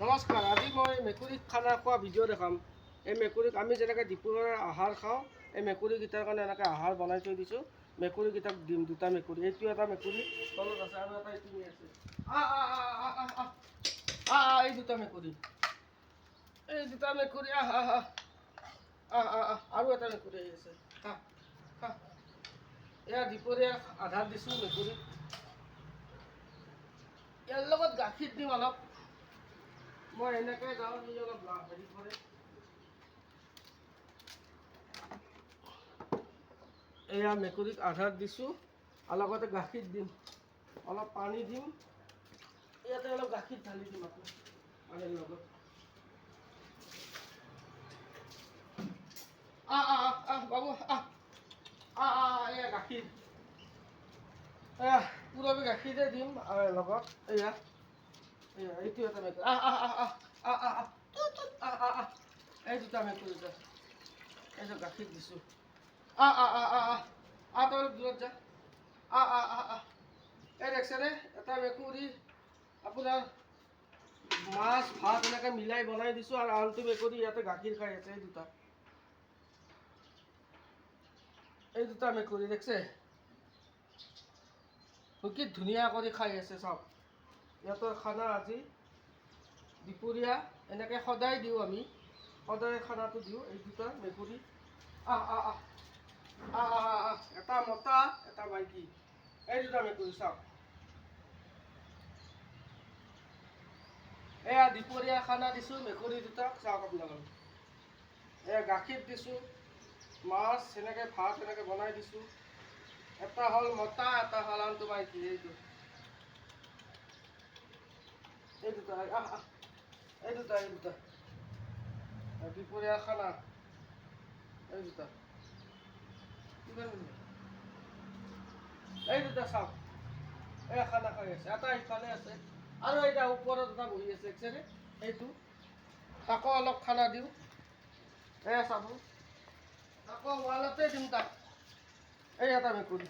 নমস্কাৰ। আজি মই মেকুৰীক খানা খোৱা ভিডিঅ' দেখাম। এই মেকুৰীক আমি যেনেকৈ দুপৰীয়াৰ আহাৰ খাওঁ, এই মেকুৰীকেইটাৰ কাৰণে এনেকৈ আহাৰ বনাই থৈ দিছোঁ। মেকুৰীকেইটাক দিম, দুটা মেকুৰী। এইটো এটা মেকুৰী তলত আছে আৰু এটা এইটো আছে। এই দুটা মেকুৰী, এই দুটা মেকুৰী আৰু এটা মেকুৰী আহি আছে। এয়া দুপৰীয়া আধাৰ দিছোঁ মেকুৰীক। ইয়াৰ লগত গাখীৰ দিম অলপ। মই এনেকৈ যাওঁ, সি অলপ হেৰি কৰে। এয়া মেকুৰীক আধাৰ দিছোঁ আৰু লগতে গাখীৰ দিম, অলপ পানী দিম। ইয়াতে অলপ গাখীৰ ঢালি দিম আকৌ পানীৰ লগত। বাবু এয়া গাখীৰ, এয়া পুৰবী গাখীৰে দিম লগত। এয়া এইটো এটা মেকুৰী। এই দুটা মেকুৰী, এইটো গাখীৰ দিছোঁ। তই দূৰত যা। এই দেখিছেনে, এটা মেকুৰী আপোনাৰ মাছ ভাত এনেকৈ মিলাই বনাই দিছোঁ আৰু আনটো মেকুৰী ইয়াতে গাখীৰ খাই আছে। এই দুটা মেকুৰী দেখিছে কি ধুনীয়া কৰি খাই আছে। চাওক, ইহঁতৰ খানা আজি দুপৰীয়া এনেকৈ সদায় দিওঁ আমি, সদায় খানাটো দিওঁ। এই দুটা মেকুৰী এটা মতা এটা মাইকী, এই দুটা মেকুৰী। চাওক, এয়া দুপৰীয়া খানা দিছোঁ মেকুৰী দুটাক। চাওক আপোনালোকে, এয়া গাখীৰ দিছোঁ, মাছ এনেকৈ ভাত এনেকৈ বনাই দিছোঁ। এটা হ'ল মতা, এটা হ'ল আনটো মাইকী। এই দুটা দুপৰীয়া খানা এই দুটা। এই দুটা চাওক, এয়া খানা খাই আছে। এটা ইফালে আছে আৰু এটা ওপৰত এটা বহি আছে, দেখিছেনে? এইটো তাকো অলপ খানা দিওঁ। এয়া চাব, তাকো ৱালতে দিম তাক। এই এটা মেকুৰী,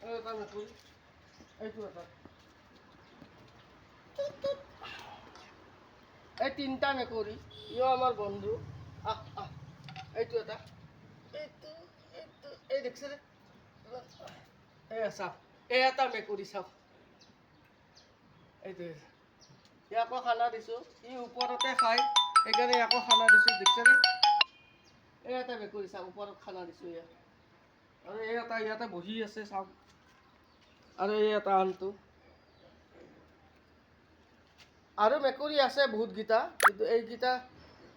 এই এটা মেকুৰী, এইটো এটা, এই তিনিটা মেকুৰী। ইও আমাৰ বন্ধু। এইটো এটা, এইটো এইটো এই দেখিছেনে? চাওক, এই এটা মেকুৰী চাওক, এইটো ইয়াকো খানা দিছোঁ। ই ওপৰতে খায়, সেইকাৰণে ইয়াকো খানা দিছোঁ। দেখিছেনে? এই এটা মেকুৰী চাওক, ওপৰত খানা দিছোঁ ইয়াক। আৰু এই এটা ইয়াতে বহি আছে, চাওক। আৰু এই এটা আনটো। আৰু মেকুৰী আছে বহুতকেইটা, কিন্তু এইকেইটা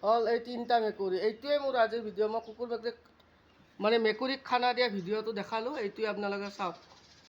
হ'ল এই তিনিটা মেকুৰী। এইটোৱে মোৰ আজিৰ ভিডিঅ'। মই কুকুৰ মেকুৰীক মেকুৰীক খানা দিয়া ভিডিঅ'টো দেখালোঁ। এইটোৱে আপোনালোকে চাওক।